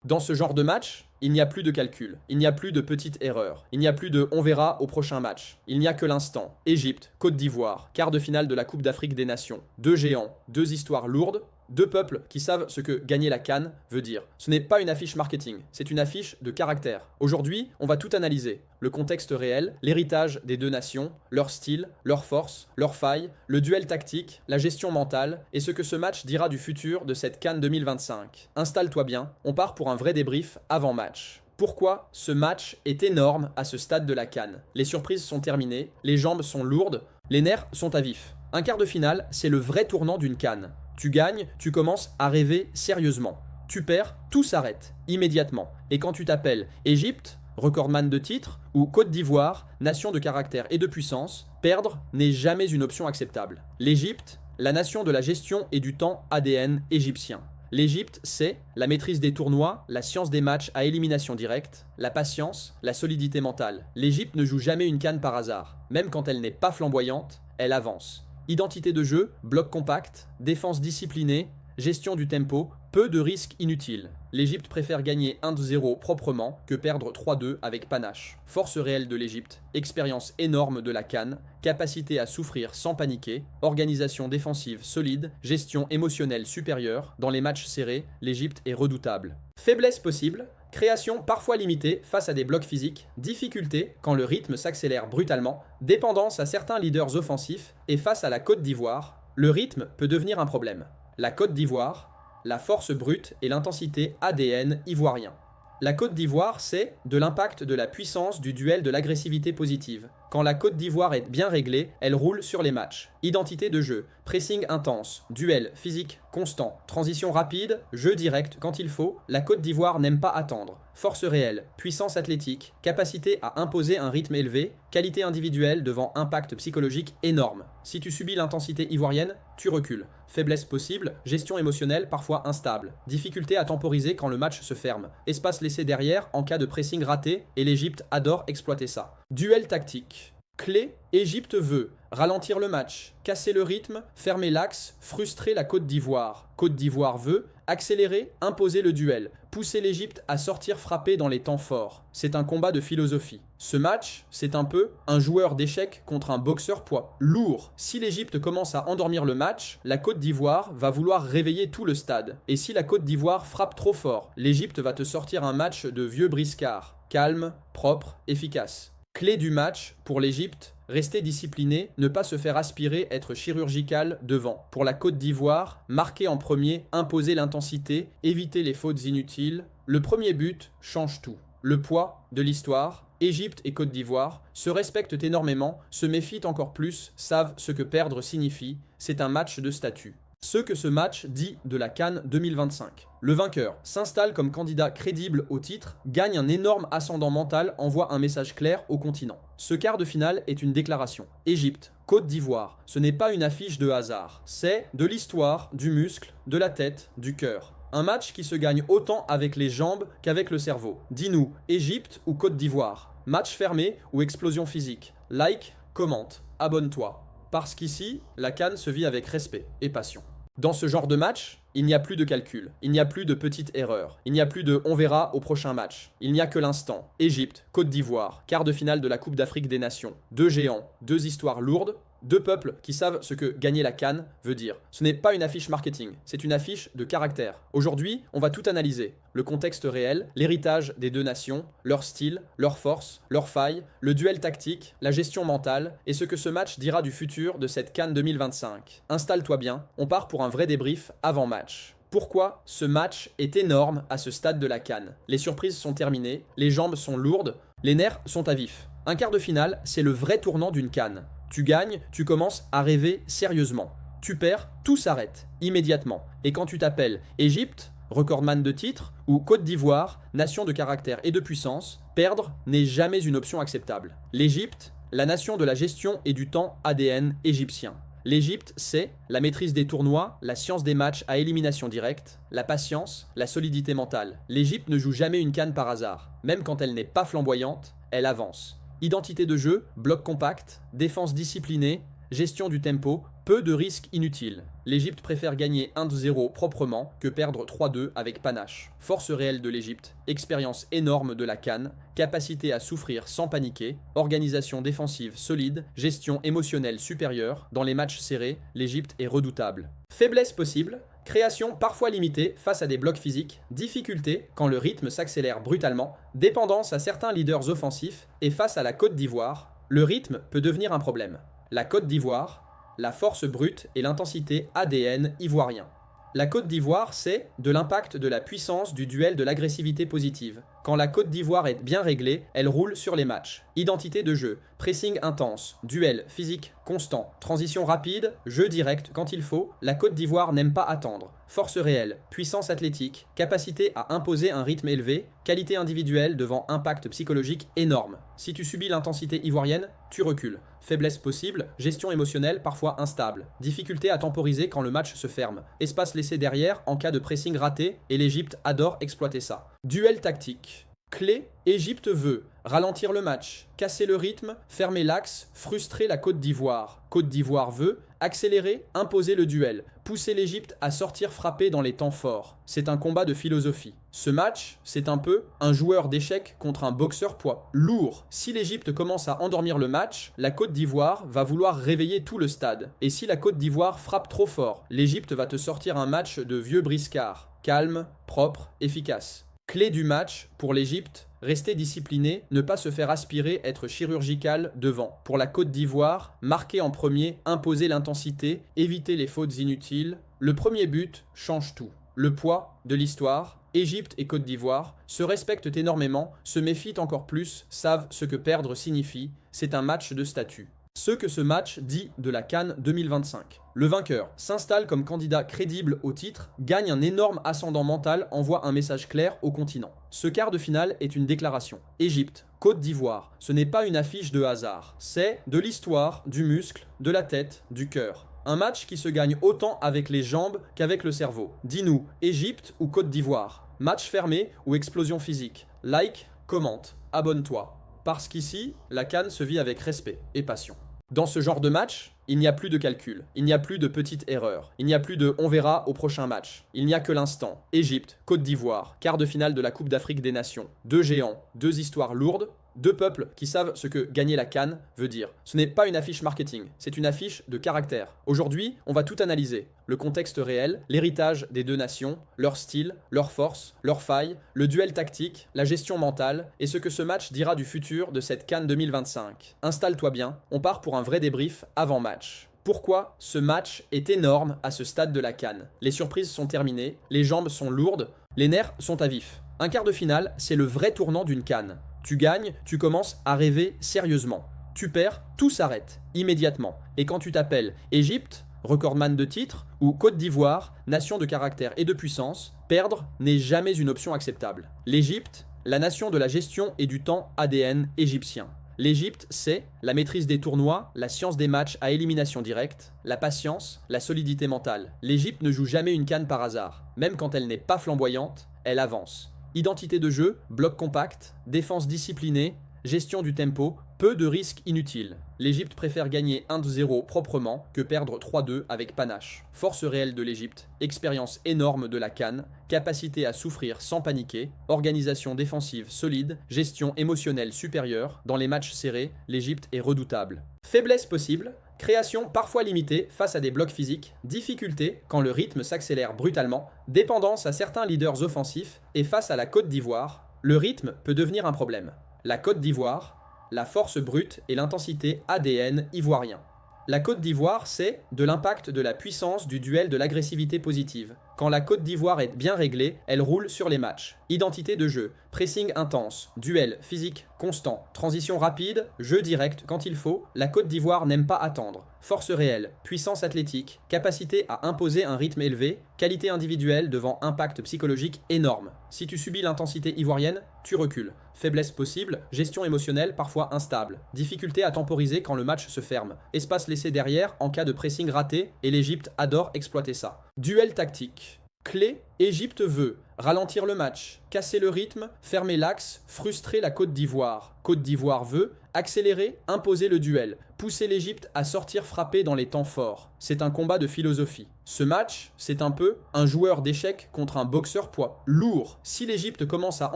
Dans ce genre de match, il n'y a plus de calcul, il n'y a plus de petites erreurs, il n'y a plus de on verra au prochain match. Il n'y a que l'instant. Égypte, Côte d'Ivoire, quart de finale de la Coupe d'Afrique des Nations. Deux géants, deux histoires lourdes, deux peuples qui savent ce que gagner la CAN veut dire. Ce n'est pas une affiche marketing, c'est une affiche de caractère. Aujourd'hui, on va tout analyser. Le contexte réel, l'héritage des deux nations, leur style, leurs forces, leurs failles, le duel tactique, la gestion mentale et ce que ce match dira du futur de cette CAN 2025. Installe-toi bien, on part pour un vrai débrief avant match. Pourquoi ce match est énorme à ce stade de la CAN? Les surprises sont terminées, les jambes sont lourdes, les nerfs sont à vif. Un quart de finale, c'est le vrai tournant d'une CAN. Tu gagnes, tu commences à rêver sérieusement. Tu perds, tout s'arrête, immédiatement. Et quand tu t'appelles Égypte, recordman de titre, ou Côte d'Ivoire, nation de caractère et de puissance, perdre n'est jamais une option acceptable. L'Égypte, la nation de la gestion et du temps ADN égyptien. L'Égypte, c'est la maîtrise des tournois, la science des matchs à élimination directe, la patience, la solidité mentale. L'Égypte ne joue jamais une CAN par hasard. Même quand elle n'est pas flamboyante, elle avance. Identité de jeu, bloc compact, défense disciplinée, gestion du tempo, peu de risques inutiles. L'Égypte préfère gagner 1-0 proprement que perdre 3-2 avec panache. Force réelle de l'Égypte, expérience énorme de la CAN, capacité à souffrir sans paniquer, organisation défensive solide, gestion émotionnelle supérieure. Dans les matchs serrés, l'Égypte est redoutable. Faiblesse possible, création parfois limitée face à des blocs physiques, difficulté quand le rythme s'accélère brutalement, dépendance à certains leaders offensifs et face à la Côte d'Ivoire, le rythme peut devenir un problème. La Côte d'Ivoire, la force brute et l'intensité ADN ivoirien. La Côte d'Ivoire, c'est de l'impact de la puissance du duel de l'agressivité positive. Quand la Côte d'Ivoire est bien réglée, elle roule sur les matchs. Identité de jeu, pressing intense, duel physique constant, transition rapide, jeu direct quand il faut, la Côte d'Ivoire n'aime pas attendre. Force réelle, puissance athlétique, capacité à imposer un rythme élevé, qualité individuelle devant impact psychologique énorme. Si tu subis l'intensité ivoirienne, tu recules. Faiblesse possible, gestion émotionnelle parfois instable, difficulté à temporiser quand le match se ferme, espace laissé derrière en cas de pressing raté et l'Égypte adore exploiter ça. Duel tactique. Clé, Égypte veut ralentir le match, casser le rythme, fermer l'axe, frustrer la Côte d'Ivoire. Côte d'Ivoire veut accélérer, imposer le duel, pousser l'Égypte à sortir frapper dans les temps forts. C'est un combat de philosophie. Ce match, c'est un peu un joueur d'échecs contre un boxeur poids lourd. Si l'Égypte commence à endormir le match, la Côte d'Ivoire va vouloir réveiller tout le stade. Et si la Côte d'Ivoire frappe trop fort, l'Égypte va te sortir un match de vieux briscard. Calme, propre, efficace. Clé du match pour l'Égypte, rester discipliné, ne pas se faire aspirer, être chirurgical devant. Pour la Côte d'Ivoire, marquer en premier, imposer l'intensité, éviter les fautes inutiles. Le premier but change tout. Le poids de l'histoire, Égypte et Côte d'Ivoire se respectent énormément, se méfient encore plus, savent ce que perdre signifie. C'est un match de statut. Ce que ce match dit de la CAN 2025. Le vainqueur s'installe comme candidat crédible au titre, gagne un énorme ascendant mental, envoie un message clair au continent. Ce quart de finale est une déclaration. Égypte, Côte d'Ivoire, ce n'est pas une affiche de hasard. C'est de l'histoire, du muscle, de la tête, du cœur. Un match qui se gagne autant avec les jambes qu'avec le cerveau. Dis-nous, Égypte ou Côte d'Ivoire? Match fermé ou explosion physique? Like, commente, abonne-toi. Parce qu'ici, la CAN se vit avec respect et passion. Dans ce genre de match, il n'y a plus de calcul, il n'y a plus de petites erreurs, il n'y a plus de on verra au prochain match. Il n'y a que l'instant. Égypte, Côte d'Ivoire, quart de finale de la Coupe d'Afrique des Nations. Deux géants, deux histoires lourdes, deux peuples qui savent ce que gagner la CAN veut dire. Ce n'est pas une affiche marketing, c'est une affiche de caractère. Aujourd'hui, on va tout analyser. Le contexte réel, l'héritage des deux nations, leur style, leurs forces, leurs failles, le duel tactique, la gestion mentale et ce que ce match dira du futur de cette CAN 2025. Installe-toi bien, on part pour un vrai débrief avant match. Pourquoi ce match est énorme à ce stade de la CAN? Les surprises sont terminées, les jambes sont lourdes, les nerfs sont à vif. Un quart de finale, c'est le vrai tournant d'une CAN. Tu gagnes, tu commences à rêver sérieusement. Tu perds, tout s'arrête, immédiatement. Et quand tu t'appelles Égypte, recordman de titre, ou Côte d'Ivoire, nation de caractère et de puissance, perdre n'est jamais une option acceptable. L'Égypte, la nation de la gestion et du temps ADN égyptien. L'Égypte, c'est la maîtrise des tournois, la science des matchs à élimination directe, la patience, la solidité mentale. L'Égypte ne joue jamais une CAN par hasard. Même quand elle n'est pas flamboyante, elle avance. Identité de jeu, bloc compact, défense disciplinée, gestion du tempo, peu de risques inutiles. L'Égypte préfère gagner 1-0 proprement que perdre 3-2 avec panache. Force réelle de l'Égypte, expérience énorme de la CAN, capacité à souffrir sans paniquer, organisation défensive solide, gestion émotionnelle supérieure. Dans les matchs serrés, l'Égypte est redoutable. Faiblesse possible, création parfois limitée face à des blocs physiques, difficulté quand le rythme s'accélère brutalement, dépendance à certains leaders offensifs et face à la Côte d'Ivoire, le rythme peut devenir un problème. La Côte d'Ivoire, la force brute et l'intensité ADN ivoirien. La Côte d'Ivoire, c'est de l'impact de la puissance du duel de l'agressivité positive. Quand la Côte d'Ivoire est bien réglée, elle roule sur les matchs. Identité de jeu, pressing intense, duel physique constant, transition rapide, jeu direct quand il faut, la Côte d'Ivoire n'aime pas attendre. Force réelle, puissance athlétique, capacité à imposer un rythme élevé, qualité individuelle devant impact psychologique énorme. Si tu subis l'intensité ivoirienne, tu recules. Faiblesse possible, gestion émotionnelle parfois instable. Difficulté à temporiser quand le match se ferme. Espace laissé derrière en cas de pressing raté et l'Égypte adore exploiter ça. Duel tactique. Clé, Égypte veut ralentir le match, casser le rythme, fermer l'axe, frustrer la Côte d'Ivoire. Côte d'Ivoire veut accélérer, imposer le duel, pousser l'Égypte à sortir frapper dans les temps forts. C'est un combat de philosophie. Ce match, c'est un peu un joueur d'échecs contre un boxeur poids lourd. Si l'Égypte commence à endormir le match, la Côte d'Ivoire va vouloir réveiller tout le stade. Et si la Côte d'Ivoire frappe trop fort, l'Égypte va te sortir un match de vieux briscard. Calme, propre, efficace. Clé du match pour l'Égypte, rester discipliné, ne pas se faire aspirer, être chirurgical devant. Pour la Côte d'Ivoire, marquer en premier, imposer l'intensité, éviter les fautes inutiles. Le premier but change tout. Le poids de l'histoire, Égypte et Côte d'Ivoire se respectent énormément, se méfient encore plus, savent ce que perdre signifie. C'est un match de statut. Ce que ce match dit de la CAN 2025. Le vainqueur s'installe comme candidat crédible au titre, gagne un énorme ascendant mental, envoie un message clair au continent. Ce quart de finale est une déclaration. Égypte, Côte d'Ivoire, ce n'est pas une affiche de hasard. C'est de l'histoire, du muscle, de la tête, du cœur. Un match qui se gagne autant avec les jambes qu'avec le cerveau. Dis-nous, Égypte ou Côte d'Ivoire? Match fermé ou explosion physique? Like, commente, abonne-toi. Parce qu'ici, la CAN se vit avec respect et passion. Dans ce genre de match, il n'y a plus de calcul, il n'y a plus de petites erreurs, il n'y a plus de on verra au prochain match. Il n'y a que l'instant. Égypte, Côte d'Ivoire, quart de finale de la Coupe d'Afrique des Nations. Deux géants, deux histoires lourdes, deux peuples qui savent ce que gagner la CAN veut dire. Ce n'est pas une affiche marketing, c'est une affiche de caractère. Aujourd'hui, on va tout analyser. Le contexte réel, l'héritage des deux nations, leur style, leurs forces, leurs failles, le duel tactique, la gestion mentale et ce que ce match dira du futur de cette CAN 2025. Installe-toi bien, on part pour un vrai débrief avant match. Pourquoi ce match est énorme à ce stade de la CAN? Les surprises sont terminées, les jambes sont lourdes, les nerfs sont à vif. Un quart de finale, c'est le vrai tournant d'une CAN. Tu gagnes, tu commences à rêver sérieusement. Tu perds, tout s'arrête, immédiatement. Et quand tu t'appelles Égypte, recordman de titre, ou Côte d'Ivoire, nation de caractère et de puissance, perdre n'est jamais une option acceptable. L'Égypte, la nation de la gestion et du temps ADN égyptien. L'Égypte, c'est la maîtrise des tournois, la science des matchs à élimination directe, la patience, la solidité mentale. L'Égypte ne joue jamais une CAN par hasard. Même quand elle n'est pas flamboyante, elle avance. Identité de jeu, bloc compact, défense disciplinée, gestion du tempo, peu de risques inutiles. L'Égypte préfère gagner 1-0 proprement que perdre 3-2 avec panache. Force réelle de l'Égypte, expérience énorme de la CAN, capacité à souffrir sans paniquer, organisation défensive solide, gestion émotionnelle supérieure. Dans les matchs serrés, l'Égypte est redoutable. Faiblesse possible, création parfois limitée face à des blocs physiques, difficulté quand le rythme s'accélère brutalement, dépendance à certains leaders offensifs et face à la Côte d'Ivoire, le rythme peut devenir un problème. La Côte d'Ivoire, la force brute et l'intensité ADN ivoirien. La Côte d'Ivoire, c'est de l'impact de la puissance du duel de l'agressivité positive. Quand la Côte d'Ivoire est bien réglée, elle roule sur les matchs. Identité de jeu, pressing intense, duel physique constant, transition rapide, jeu direct quand il faut, la Côte d'Ivoire n'aime pas attendre. Force réelle, puissance athlétique, capacité à imposer un rythme élevé, qualité individuelle devant impact psychologique énorme. Si tu subis l'intensité ivoirienne, tu recules. Faiblesse possible, gestion émotionnelle parfois instable. Difficulté à temporiser quand le match se ferme. Espace laissé derrière en cas de pressing raté et l'Égypte adore exploiter ça. Duel tactique. Clé, Égypte veut Ralentir le match, casser le rythme, fermer l'axe, frustrer la Côte d'Ivoire. Côte d'Ivoire veut accélérer, imposer le duel, pousser l'Égypte à sortir frapper dans les temps forts. C'est un combat de philosophie. Ce match, c'est un peu un joueur d'échecs contre un boxeur poids lourd. Si l'Égypte commence à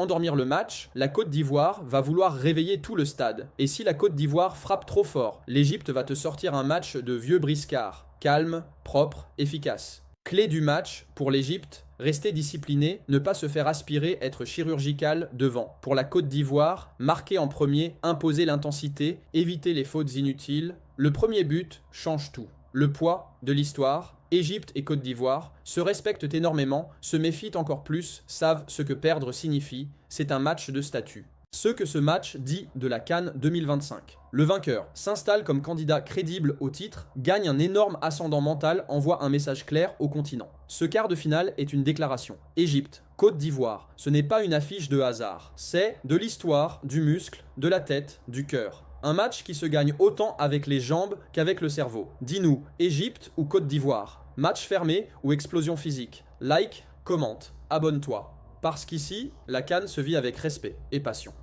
endormir le match, la Côte d'Ivoire va vouloir réveiller tout le stade. Et si la Côte d'Ivoire frappe trop fort, l'Égypte va te sortir un match de vieux briscard. Calme, propre, efficace. Clé du match pour l'Égypte, rester discipliné, ne pas se faire aspirer, être chirurgical devant. Pour la Côte d'Ivoire, marquer en premier, imposer l'intensité, éviter les fautes inutiles. Le premier but change tout. Le poids de l'histoire, Égypte et Côte d'Ivoire se respectent énormément, se méfient encore plus, savent ce que perdre signifie. C'est un match de statut. Ce que ce match dit de la CAN 2025. Le vainqueur s'installe comme candidat crédible au titre, gagne un énorme ascendant mental, envoie un message clair au continent. Ce quart de finale est une déclaration. Égypte, Côte d'Ivoire, ce n'est pas une affiche de hasard. C'est de l'histoire, du muscle, de la tête, du cœur. Un match qui se gagne autant avec les jambes qu'avec le cerveau. Dis-nous, Égypte ou Côte d'Ivoire? Match fermé ou explosion physique? Like, commente, abonne-toi. Parce qu'ici, la CAN se vit avec respect et passion.